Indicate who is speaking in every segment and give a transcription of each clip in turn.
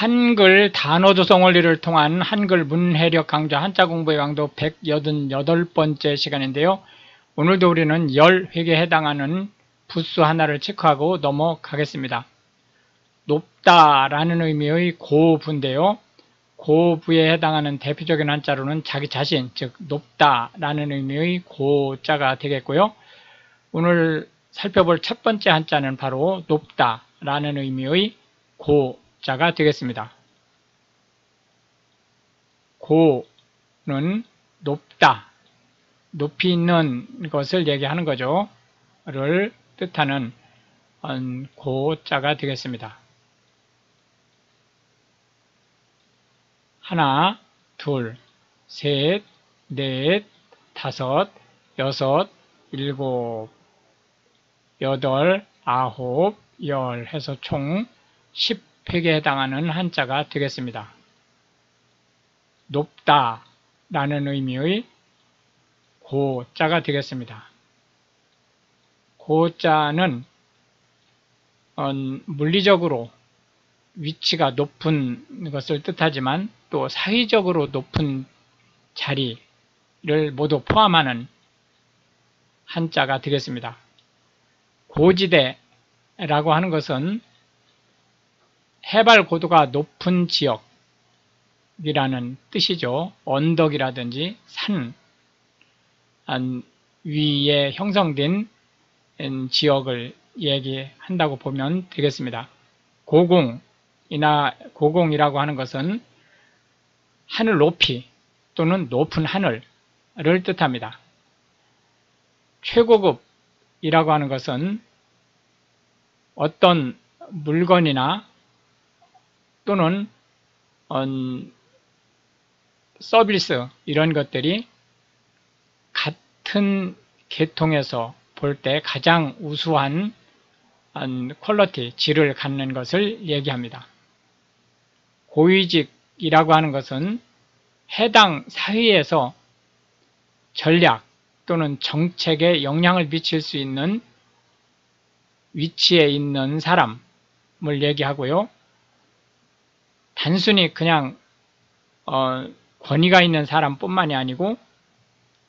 Speaker 1: 한글 단어 조성 원리를 통한 한글 문해력 강좌 한자 공부의 강도 188번째 시간인데요. 오늘도 우리는 10획에 해당하는 부수 하나를 체크하고 넘어가겠습니다. 높다라는 의미의 고부인데요. 고부에 해당하는 대표적인 한자로는 자기 자신, 즉 높다라는 의미의 고자가 되겠고요. 오늘 살펴볼 첫 번째 한자는 바로 높다라는 의미의 고자가 되겠습니다. 고는 높다, 높이 있는 것을 얘기하는 거죠. 를 뜻하는 고자가 되겠습니다. 하나, 둘, 셋, 넷, 다섯, 여섯, 일곱, 여덟, 아홉, 열 해서 총 10획에 해당하는 한자가 되겠습니다. 높다 라는 의미의 고자가 되겠습니다. 고자는 물리적으로 위치가 높은 것을 뜻하지만 또 사회적으로 높은 자리를 모두 포함하는 한자가 되겠습니다. 고지대라고 하는 것은 해발 고도가 높은 지역이라는 뜻이죠. 언덕이라든지 산 위에 형성된 지역을 얘기한다고 보면 되겠습니다. 고공이라고 하는 것은 하늘 높이 또는 높은 하늘을 뜻합니다. 최고급이라고 하는 것은 어떤 물건이나 또는 서비스 이런 것들이 같은 계통에서 볼 때 가장 우수한 퀄리티, 질을 갖는 것을 얘기합니다. 고위직이라고 하는 것은 해당 사회에서 전략 또는 정책에 영향을 미칠 수 있는 위치에 있는 사람을 얘기하고요. 단순히 그냥 권위가 있는 사람뿐만이 아니고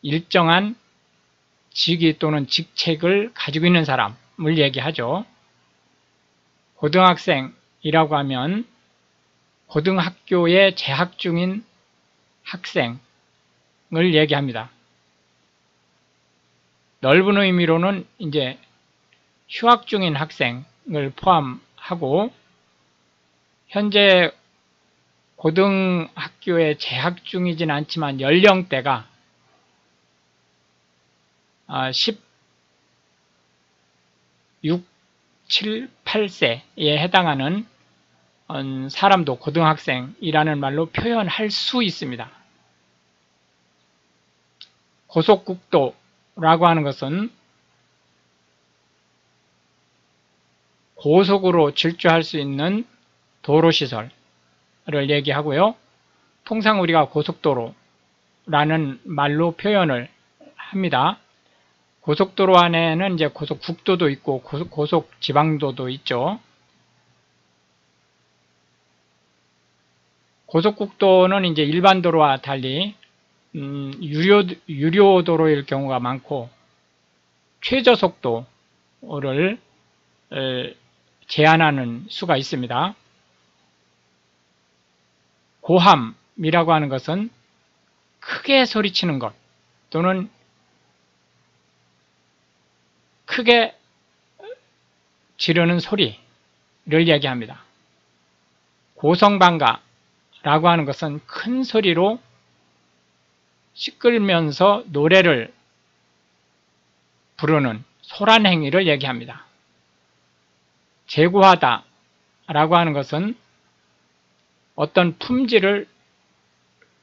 Speaker 1: 일정한 직위 또는 직책을 가지고 있는 사람을 얘기하죠. 고등학생이라고 하면 고등학교에 재학 중인 학생을 얘기합니다. 넓은 의미로는 이제 휴학 중인 학생을 포함하고 현재 고등학교에 재학 중이진 않지만 연령대가 16, 7, 8세에 해당하는 사람도 고등학생이라는 말로 표현할 수 있습니다. 고속국도라고 하는 것은 고속으로 질주할 수 있는 도로시설을 얘기하고요. 통상 우리가 고속도로라는 말로 표현을 합니다. 고속도로 안에는 이제 고속국도도 있고 고속지방도도 있죠. 고속국도는 이제 일반 도로와 달리 유료도로일 경우가 많고 최저속도를 제한하는 수가 있습니다. 고함이라고 하는 것은 크게 소리치는 것 또는 크게 지르는 소리를 얘기합니다. 고성방가라고 하는 것은 큰 소리로 시끌면서 노래를 부르는 소란 행위를 얘기합니다. 제고하다라고 하는 것은 어떤 품질을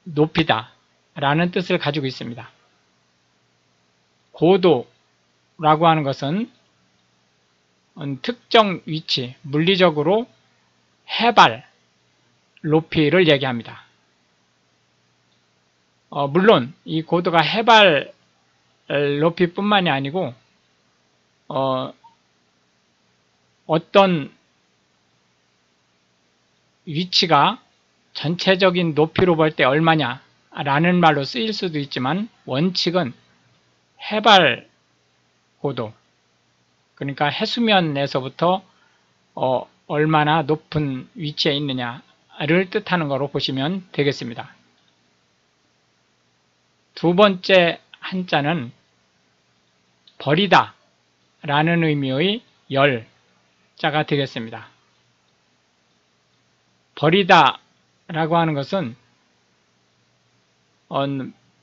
Speaker 1: 높이다 라는 뜻을 가지고 있습니다. 고도라고 하는 것은 특정 위치, 물리적으로 해발, 높이를 얘기합니다. 물론 이 고도가 해발 높이뿐만이 아니고 어떤 위치가 전체적인 높이로 볼 때 얼마냐 라는 말로 쓰일 수도 있지만, 원칙은 해발 고도, 그러니까 해수면에서부터 얼마나 높은 위치에 있느냐를 뜻하는 거로 보시면 되겠습니다. 두 번째 한자는 버리다 라는 의미의 열자가 되겠습니다. 버리다 라고 하는 것은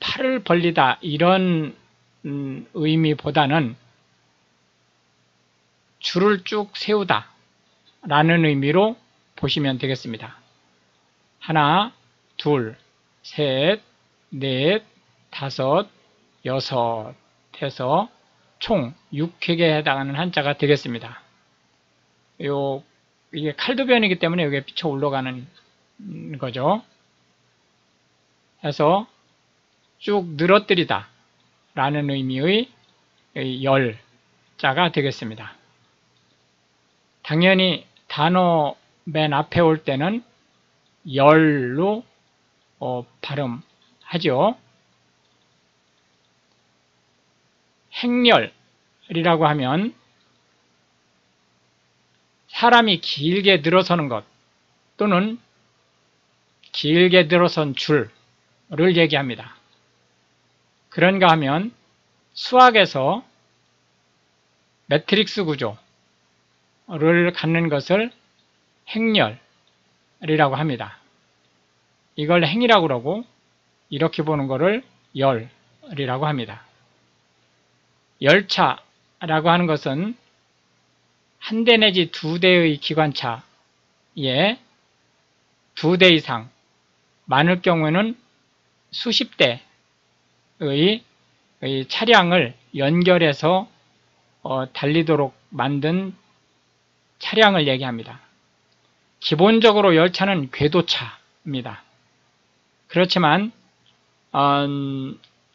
Speaker 1: 팔을 벌리다 이런 의미보다는 줄을 쭉 세우다 라는 의미로 보시면 되겠습니다. 하나, 둘, 셋, 넷, 다섯, 여섯 해서 총 6획에 해당하는 한자가 되겠습니다. 이게 칼도변이기 때문에 여기에 비쳐 올라가는 거죠. 해서 쭉 늘어뜨리다 라는 의미의 열자가 되겠습니다. 당연히 단어 맨 앞에 올 때는 열로 발음하죠. 행렬이라고 하면 사람이 길게 늘어서는 것 또는 길게 늘어선 줄을 얘기합니다. 그런가 하면 수학에서 매트릭스 구조를 갖는 것을 행렬이라고 합니다. 이걸 행이라고 그러고 이렇게 보는 것을 열이라고 합니다. 열차라고 하는 것은 한 대 내지 두 대의 기관차에 두 대 이상, 많을 경우에는 수십 대의 차량을 연결해서 달리도록 만든 차량을 얘기합니다. 기본적으로 열차는 궤도차입니다. 그렇지만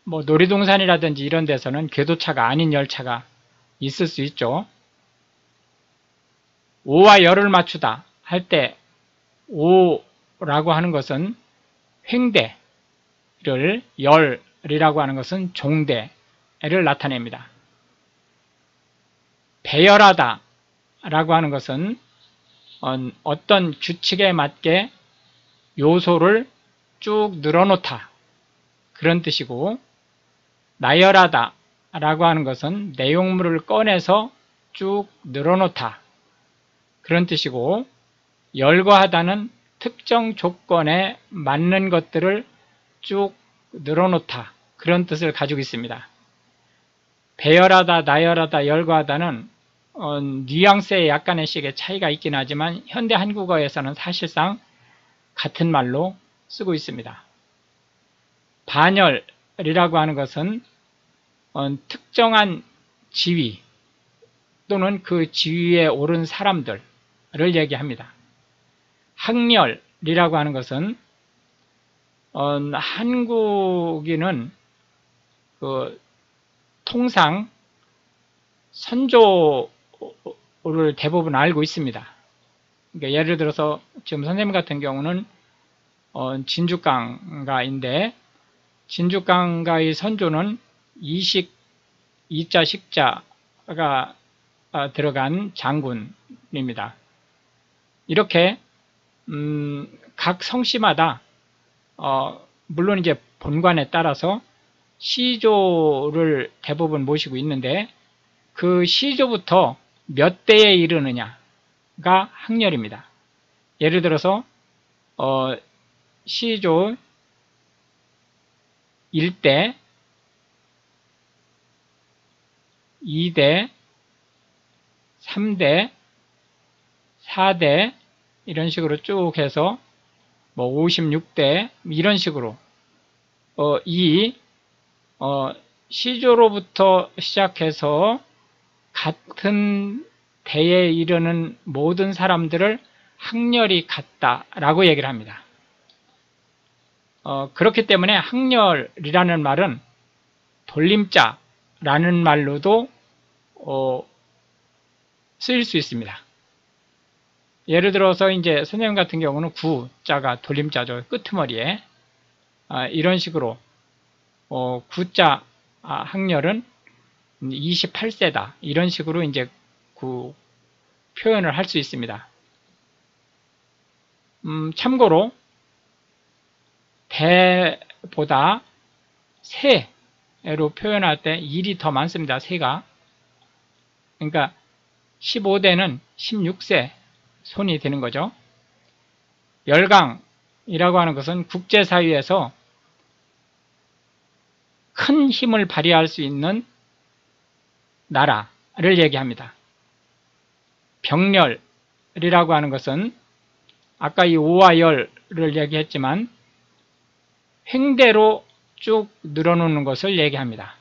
Speaker 1: 놀이동산이라든지 이런 데서는 궤도차가 아닌 열차가 있을 수 있죠. 오와 열을 맞추다 할 때 오라고 하는 것은 횡대를, 열이라고 하는 것은 종대를 나타냅니다. 배열하다 라고 하는 것은 어떤 규칙에 맞게 요소를 쭉 늘어놓다 그런 뜻이고, 나열하다 라고 하는 것은 내용물을 꺼내서 쭉 늘어놓다 그런 뜻이고, 열거하다는 특정 조건에 맞는 것들을 쭉 늘어놓다 그런 뜻을 가지고 있습니다. 배열하다, 나열하다, 열거하다는 뉘앙스에 약간의 식의 차이가 있긴 하지만 현대 한국어에서는 사실상 같은 말로 쓰고 있습니다. 반열이라고 하는 것은 특정한 지위 또는 그 지위에 오른 사람들을 얘기합니다. 학렬이라고 하는 것은 한국인은 통상 선조를 대부분 알고 있습니다. 그러니까 예를 들어서 지금 선생님 같은 경우는 진주강가인데, 진주강가의 선조는 이자 식자가 들어간 장군입니다. 이렇게 각 성씨마다 물론 이제 본관에 따라서 시조를 대부분 모시고 있는데, 그 시조부터 몇 대에 이르느냐가 학렬입니다. 예를 들어서 시조 1대, 2대, 3대, 4대 이런 식으로 쭉 해서 56대 이런 식으로 이 시조로부터 시작해서 같은 대에 이르는 모든 사람들을 학렬이 같다라고 얘기를 합니다. 그렇기 때문에 학렬이라는 말은 돌림자라는 말로도 쓰일 수 있습니다. 예를 들어서 이제 선생님 같은 경우는 구자가 돌림자죠. 끄트머리에. 이런 식으로 구자 학렬은 28세다. 이런 식으로 이제 그 표현을 할 수 있습니다. 참고로 대보다 세로 표현할 때 일이 더 많습니다. 세가. 그러니까 15대는 16세 손이 되는 거죠. 열강이라고 하는 것은 국제사회에서 큰 힘을 발휘할 수 있는 나라를 얘기합니다. 병렬이라고 하는 것은 아까 이 오와 열을 얘기했지만 횡대로 쭉 늘어놓는 것을 얘기합니다.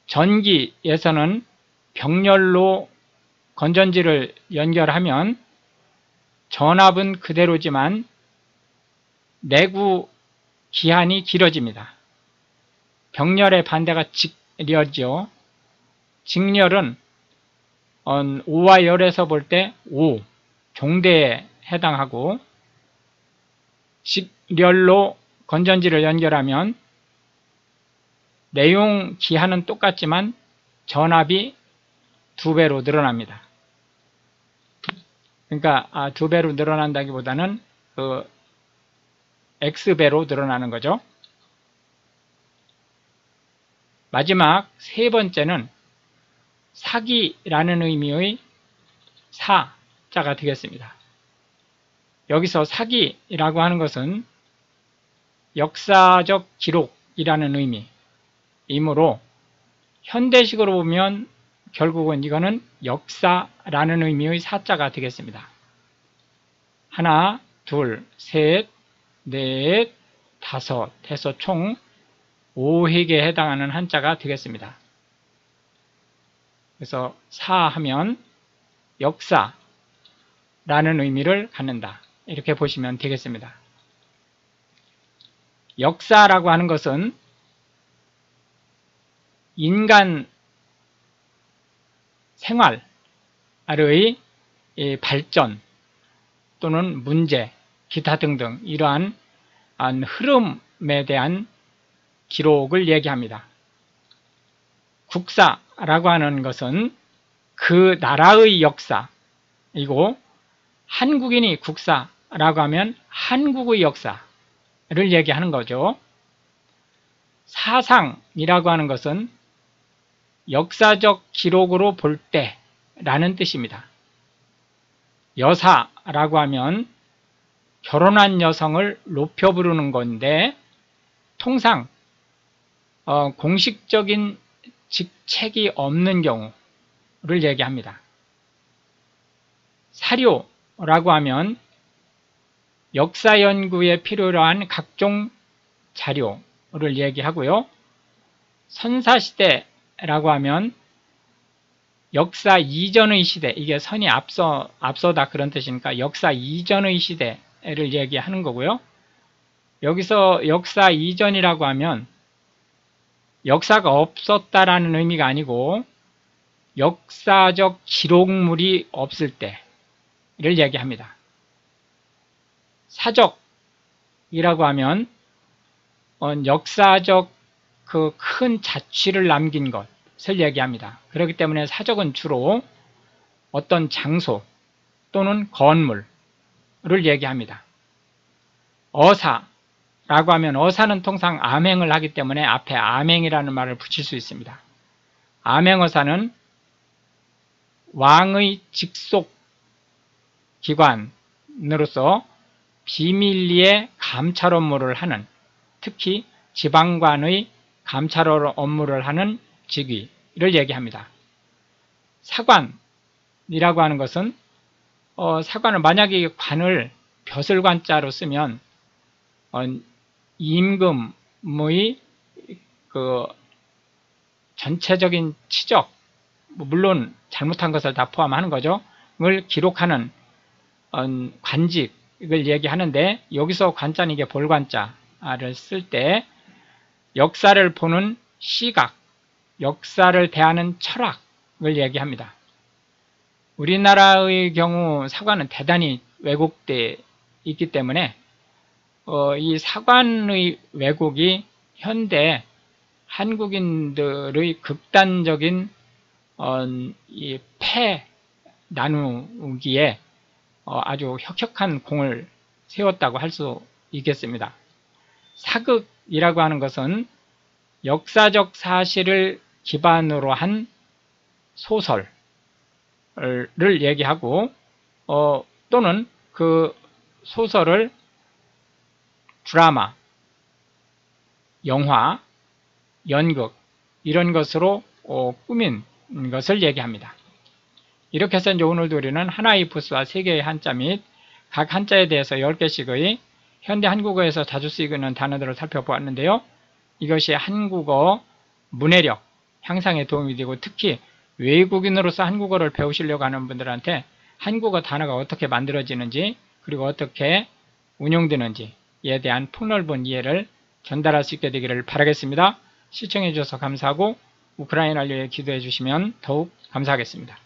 Speaker 1: 전기에서는 병렬로 건전지를 연결하면 전압은 그대로지만 내구 기한이 길어집니다. 병렬의 반대가 직렬이죠. 직렬은 오와 열에서 볼 때 5, 종대에 해당하고, 직렬로 건전지를 연결하면 내용 기한은 똑같지만 전압이 2배로 늘어납니다. 그러니까 2배로 늘어난다기보다는 X배로 늘어나는 거죠. 마지막 세 번째는 사기라는 의미의 사자가 되겠습니다. 여기서 사기라고 하는 것은 역사적 기록이라는 의미이므로 현대식으로 보면 결국은 이거는 역사라는 의미의 사자가 되겠습니다. 하나, 둘, 셋, 넷, 다섯 해서 총 5획에 해당하는 한자가 되겠습니다. 그래서 사하면 역사라는 의미를 갖는다. 이렇게 보시면 되겠습니다. 역사라고 하는 것은 인간 생활의 발전 또는 문제, 기타 등등 이러한 흐름에 대한 기록을 얘기합니다. 국사라고 하는 것은 그 나라의 역사이고, 한국인이 국사라고 하면 한국의 역사를 얘기하는 거죠. 사상이라고 하는 것은 역사적 기록으로 볼 때라는 뜻입니다. 여사라고 하면 결혼한 여성을 높여 부르는 건데, 통상 공식적인 직책이 없는 경우를 얘기합니다. 사료라고 하면 역사 연구에 필요한 각종 자료를 얘기하고요. 선사시대라고 하면 역사 이전의 시대, 이게 선이 앞서다 그런 뜻이니까 역사 이전의 시대를 얘기하는 거고요. 여기서 역사 이전이라고 하면 역사가 없었다라는 의미가 아니고 역사적 기록물이 없을 때를 얘기합니다. 사적이라고 하면 역사적 그 큰 자취를 남긴 것을 얘기합니다. 그렇기 때문에 사적은 주로 어떤 장소 또는 건물을 얘기합니다. 어사라고 하면 어사는 통상 암행을 하기 때문에 앞에 암행이라는 말을 붙일 수 있습니다. 암행어사는 왕의 직속 기관으로서 비밀리에 감찰 업무를 하는, 특히 지방관의 감찰 업무를 하는 직위를 얘기합니다. 사관이라고 하는 것은 사관을 만약에 관을 벼슬관자로 쓰면 임금의 그 전체적인 치적, 물론 잘못한 것을 다 포함하는 거죠. 을 기록하는 관직을 얘기하는데, 여기서 관자는 이게 볼관자를 쓸 때 역사를 보는 시각, 역사를 대하는 철학을 얘기합니다. 우리나라의 경우 사관은 대단히 왜곡되어 있기 때문에 이 사관의 왜곡이 현대 한국인들의 극단적인 이 패 나누기에 아주 혁혁한 공을 세웠다고 할 수 있겠습니다. 사극이라고 하는 것은 역사적 사실을 기반으로 한 소설을 얘기하고 또는 그 소설을 드라마, 영화, 연극 이런 것으로 꾸민 것을 얘기합니다. 이렇게 해서 이제 오늘도 우리는 하나의 부수와 세 개의 한자 및 각 한자에 대해서 10개씩의 현대 한국어에서 자주 쓰이는 단어들을 살펴보았는데요. 이것이 한국어 문해력 향상에 도움이 되고 특히 외국인으로서 한국어를 배우시려고 하는 분들한테 한국어 단어가 어떻게 만들어지는지 그리고 어떻게 운용되는지에 대한 폭넓은 이해를 전달할 수 있게 되기를 바라겠습니다. 시청해 주셔서 감사하고 우크라이나를 위해 기도해 주시면 더욱 감사하겠습니다.